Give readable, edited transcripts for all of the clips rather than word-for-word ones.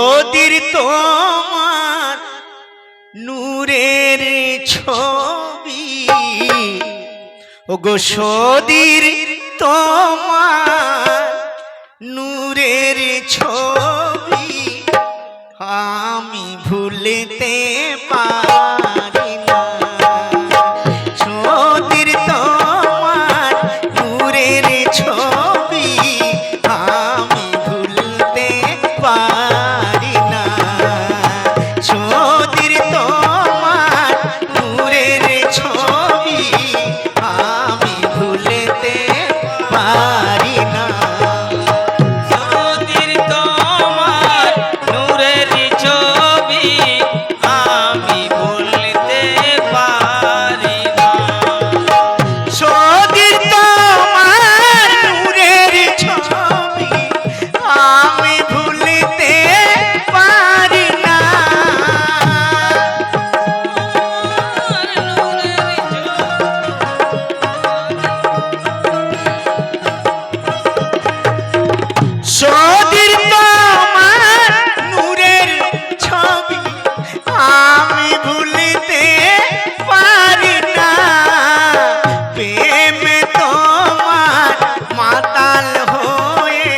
ওদির তোমার নূরের ছবি ওগো সদির তোমার নূরের ছবি আমি ভুলতে পারি না। সদির তোমার নূরের ছবি আমি ভুলতে পারি না। সদির তোমার নূরের ছবি আমি ভুলতে পারি না। সদির তোমার নূরের ছবি আমি ভুলতে পারি না। প্রেমে তোমার মাতাল হয়ে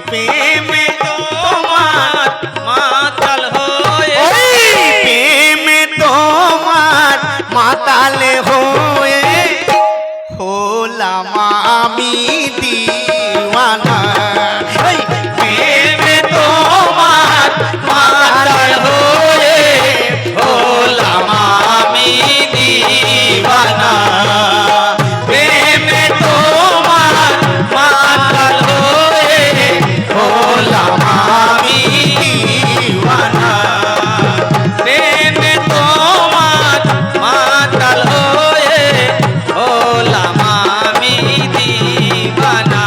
প্রেমে তোমার মাতাল হয়ে প্রেমে তোমার মাতাল হয়ে হলাম আমি দিওয়ানা। প্রেমে তোমার মাতাল হয়ে হলাম আমি দিওয়ানা। প্রেমে তোমার মাতাল হয়ে হলাম আমি দিওয়ানা। প্রেমে তোমার মাতাল হয়ে হলাম আমি দিওয়ানা।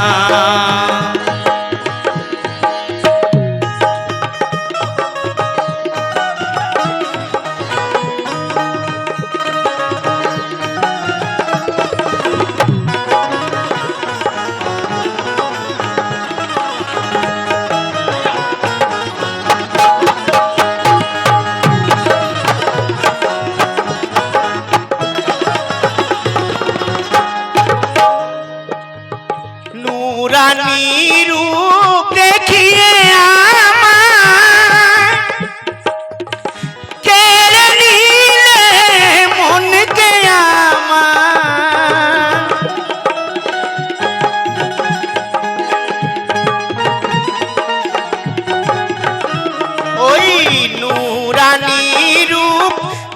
নুরানি রূপ দেখিয়ে আমায় কেড়ে নিলে মনকে আমার। ওই নুরানি রূপ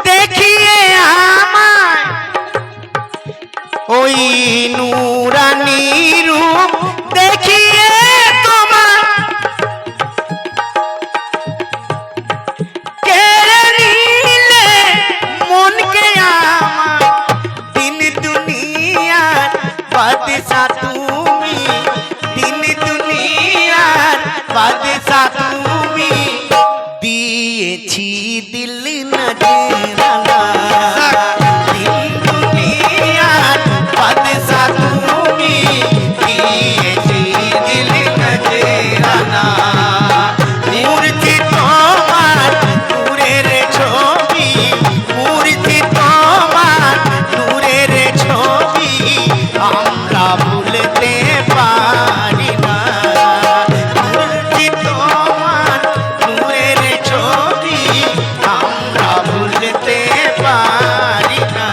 দেখিয়ে আমায় ওই নুরানি রূপ দেখিয়ে তোমার কেড়ে নিলে মনকে আমার। দিন দুনিয়ার বাদশা তুমি দিন দুনিয়ার বাদশা তুমি দিয়েছি দিল নজরানা। দিন দুনিয়ার বাদশা তুমি দিয়েছি দিল নজরানা। মূর্তি তোমার নূরের ছবি মূর্তি তোমার নূরের ছবি আমরা ভুলতে পারি না। মূর্তি তোমার নূরের ছবি আমরা ভুলতে পারি না।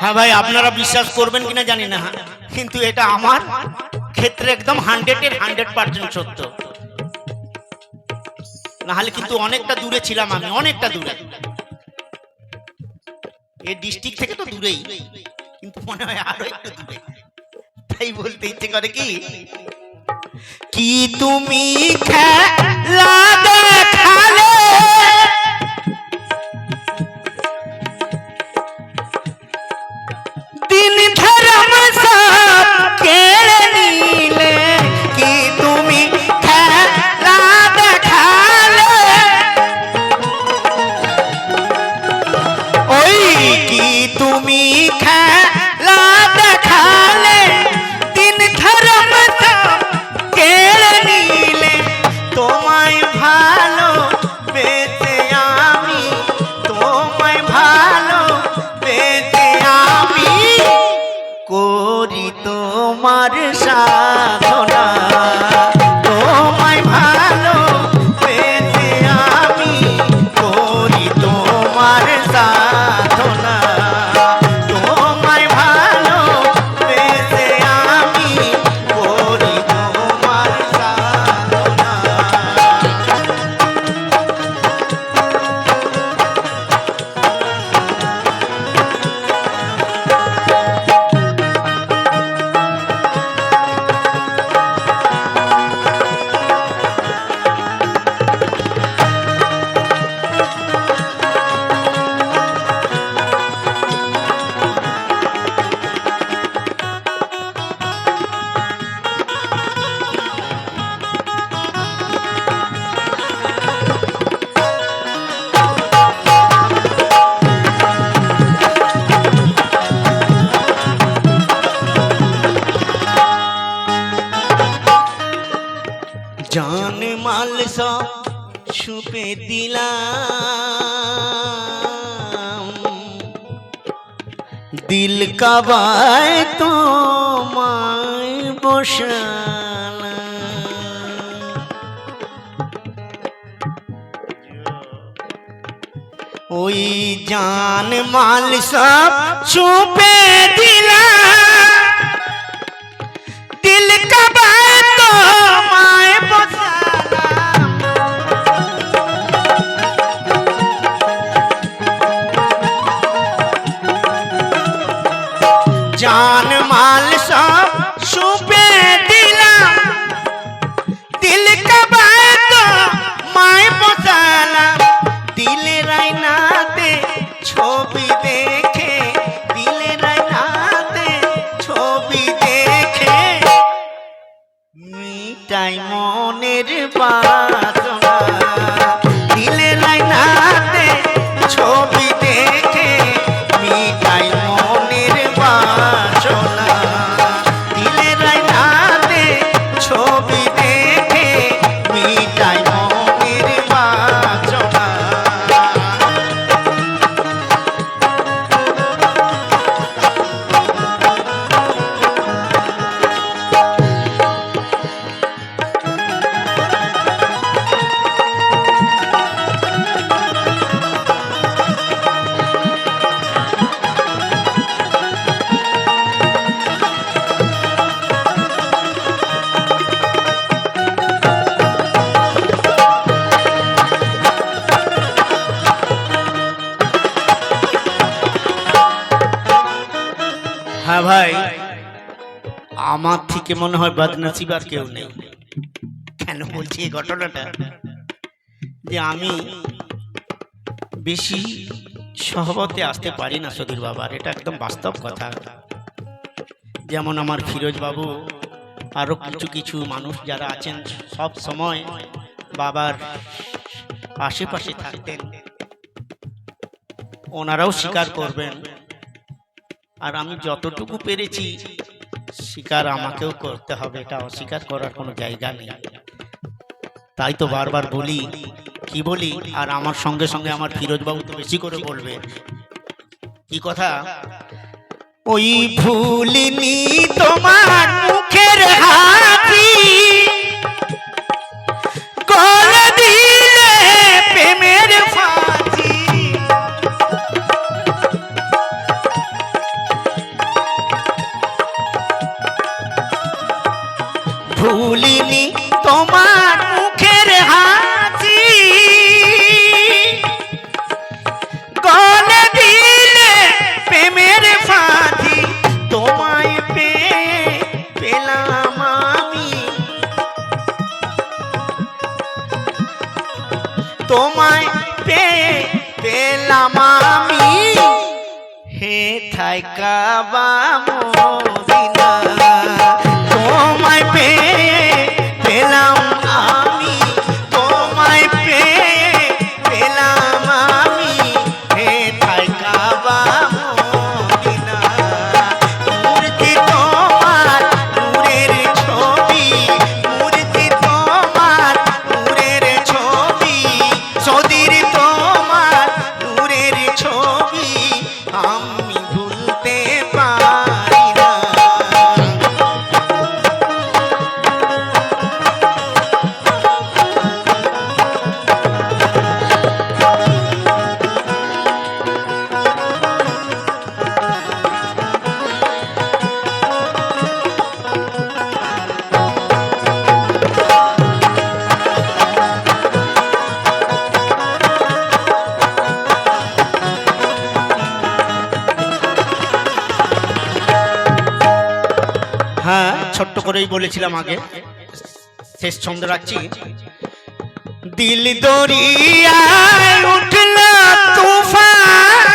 হ্যাঁ ভাই, আপনারা বিশ্বাস করবেন কিনা জানি না, কিন্তু এটা আমার ক্ষেত্রে একদম 100% সত্য। না হলে কিন্তু অনেকটা দূরে ছিলাম আমি, অনেকটা দূরে, এই ডিস্ট্রিক্ট থেকে তো দূরেই, কিন্তু মনে হয় আরো একটু দূরে। তাই বলতে ইচ্ছে করে কি তুমি খেলা দেখালে তুমি খেলা দেখালে দিন ধর্ম কেড়ে নিলে তোমায় ভালো বেঁচে আমি তোমায় ভালো বেঁচে আমি করি তোমার সাধনা তোমায় ভালো বেঁচে আমি করি তোমার সাধনা তোমায় ভালো বেঁচে আমি করি তোমার সাধনা। जान माल सो छुपे दिलाम दिल का बाय तो माय बसाना ओई जान माल सब छुपे दिलाम दिल का बाय तो माय जान माल सब छुपे दिलाम दिल का बात माय बसाला दिल रायनाते छवि देखे दिल रायनाते छवि देखे मिटाई मनेर बासना दिल रायनाते छवि देखे मिटाई मनेर বাসনা দিলে রাইনাতে ছবি দেখে মিটাই মনের বাসনা। हाँ भाई আমার থেকে মনে হয় বদনসিব আর কেউ নেই। কেন বলছি এই ঘটনাটা যে আমি বেশি সহবতে আসতে পারি না সুধীর বাবার, এটা একদম বাস্তব কথা। যেমন আমার ফিরোজ বাবু আরো কিছু কিছু মানুষ যারা আছেন সব সময় বাবার আশেপাশে থাকতেন, ওনারাও স্বীকার করবেন। আর আমি যতটুকু পেরেছি স্বীকার আমাকেও করতে হবে, এটা অস্বীকার করার কোনো জায়গা নেই। তাই তো বারবার বলি, কি বলি, আর আমার সঙ্গে সঙ্গে আমার ফিরোজ বাবু তো বেশি করে বলবে কি কথা, ওই ভুলিনি তোমার মুখের হাসি গলে দিলে প্রেমের ফাঁসি, ভুলিনি তোমার মুখের হাসি গলে দিলে প্রেমের ফাঁসি, তোমায় পেয়ে পেলাম আমি, তোমায় পেয়ে পেলাম আমি, হে থাইকা বা মদিনা, তোমায় পেয়ে পেলাম আমি, তোমায় পেয়ে পেলাম আমি, হে থাইকা বা মদিনা। ছোট্ট করেই বলেছিলাম আগে, শেষ ছন্দ রাখছি। দিল দরিয়ায় উঠল তুফান,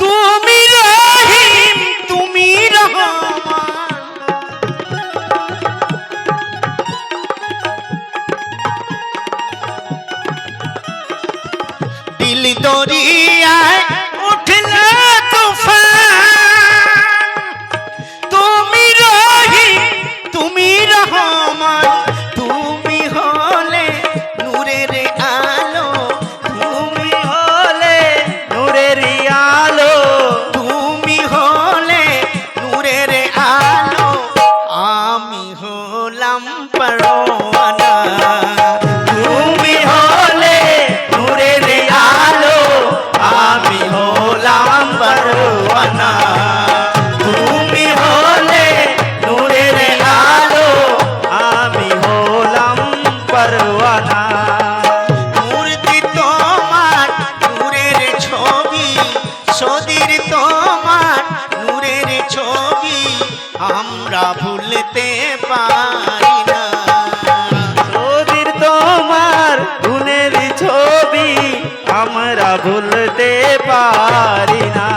তুমি রহিম তুমি রহমান, দিল দরিয়ায় উঠল তুফান, তুমি রহিম তুমি রহমান, তুমি হলে নূরের আলো, তুমি হলে নূরের আলো, তুমি হলে নূরের আলো, আমি হলাম পরওয়ানা, তুমি হলে নূরের আলো, আমি হলাম পরওয়ানা, তুমি হলে নূরের আলো, আমি হলাম পরওয়ানা। মূর্তি তোমার নূরের ছবি, সদির তোমার নূরের ছবি, আমরা ভুলতে পারি না, নদীর তোমার গুণের ছবি আমরা ভুলতে পারি না।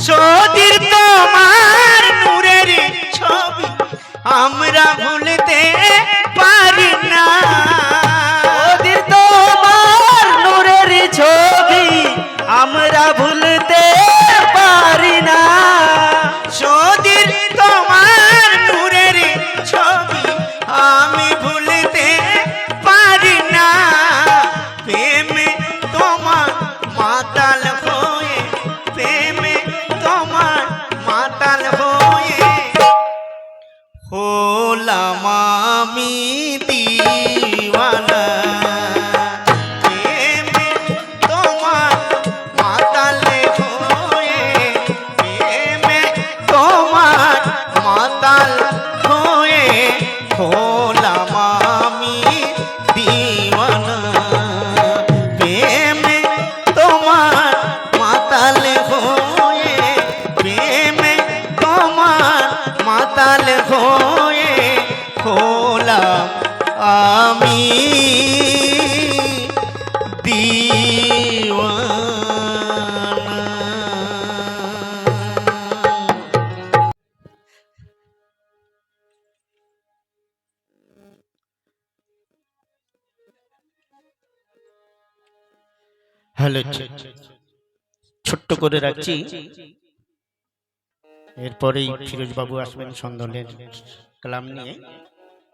সদির তোমার নূরের ছবি আমরা ভুলতে পারি না, নদীর তোমার নূরের ছবি আমরা ভুলতে পারি না। সদির তোমার নূরের ছবি আমি ভুলতে পারি না, প্রেমে তোমার মাতাল হয়ে, প্রেমে তোমার মাতাল হয়ে হলাম আমি দিওয়ানা, প্রেমে তোমার মাতাল হয়ে, প্রেমে তোমার মাতাল হয়ে হলাম আমি দিওয়ানা, প্রেমে তোমার মাতাল হয়ে, প্রেমে তোমার মাতাল হয়ে হলাম আমি দিওয়ানা। হ্যালো, ছোট্ট করে রাখছি, এরপরেই ফিরোজ বাবু আসবেন সন্দনের কালাম নিয়ে,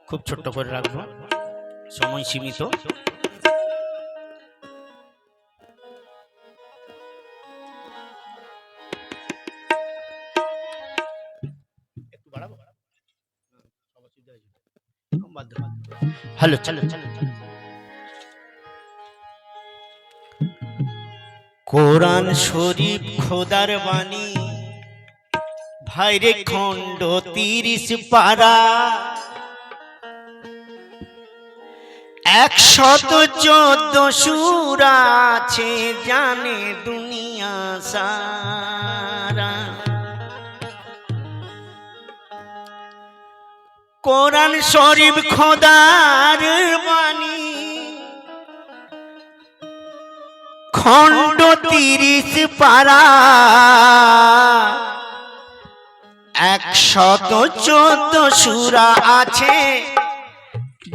খুব ছোট্ট করে রাখবো, সময় সীমিত। হ্যালো, চলো চলো। কোরআন শরীফ খোদার বাণী, ভাইরে খণ্ড 30 পারা, 114 সূরা আছে জানে দুনিয়া সারা, কোরআন শরীফ খোদার বাণী, খণ্ড 30 পারা, 114 সূরা আছে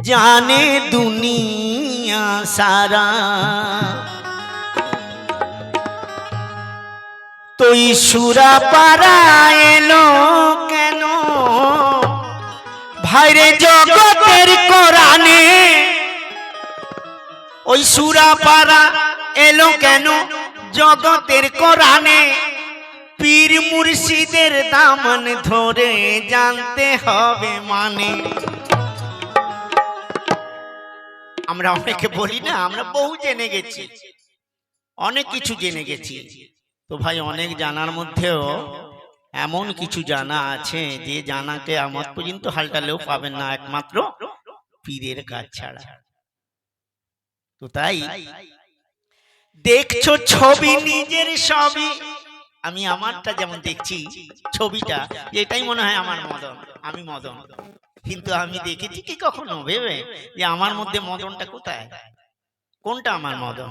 জানে দুনিয়া সারা, তুই সূরা পারা এলো কেন ভাইরে জগতের কোরআনে, ওই সূরা পারা এলো কেন জগতের কোরআনে, পীর মুর্শিদের দামন ধরে জানতে হবে মানে। আমরা অনেকে বলি না, আমরা বহু জেনে গেছি, অনেক কিছু জেনে গেছি, তো ভাই অনেক জানার মধ্যেও এমন কিছু জানা আছে যে জানাকে আমার পর্যন্ত হালটালেও পাবেন না, একমাত্র পীরের কাজ ছাড়া। তো তাই দেখছো ছবি নিজের সবই, আমি আমারটা যেমন দেখছি ছবিটা, এটাই মনে হয় আমার মদন, আমি মদন। কিন্তু আমি দেখেছি কি কখনো ভেবে যে আমার মধ্যে মদনটা কোথায়, কোনটা আমার মদন?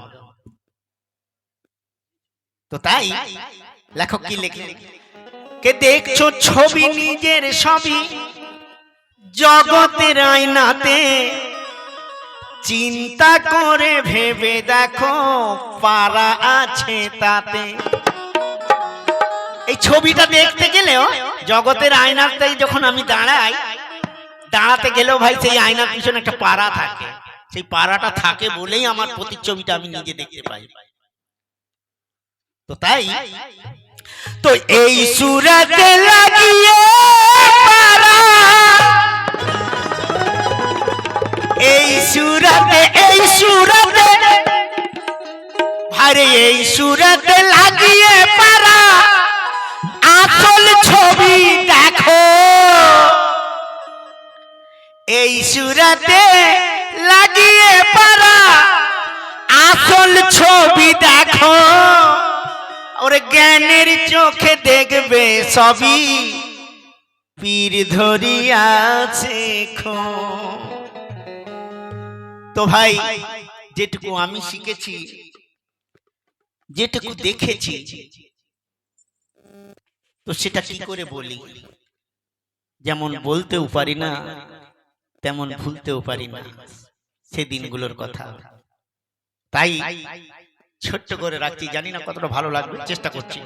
তো তাই লেখক কি লেখে, কে দেখছো ছবি নিজের সবই, জগতের আয়নাতে চিন্তা করে ভেবে দেখো পারা আছে তাতে। এই ছবিটা দেখতে গেলেও জগতের আয়নাতে যখন আমি দাঁড়াই, দাঁড়াতে গেলেও ভাই সেই আয়নার পিছনে একটা পারা থাকে, সেই পারাটা থাকে বলেই আমার প্রতিচ্ছবিটা আমি নিজে দেখতে পাই। তো তাই তো এই সুরাতে লাগিয়ে পারা, এই সুরাতে ভারে এই সুরাতে লাগিয়ে পারা আসল ছবি দেখো, এই সুরাতে লাগিয়ে পারা আসল ছবি দেখো। ওরে জ্ঞানের চোখে দেখবে সবই, পীর ধরিয়াছে খো। তো ভাই যেটুকু আমি শিখেছি, যেটুকু দেখেছি, তো সেটা কি করে বলি? যেমন বলতেও পারি না, তেমন ভুলতেও পারি না সে দিনগুলোর কথা। তাই ছোট্ট করে রাখছি, জানি না কতটা ভালো লাগবে, চেষ্টা করছি।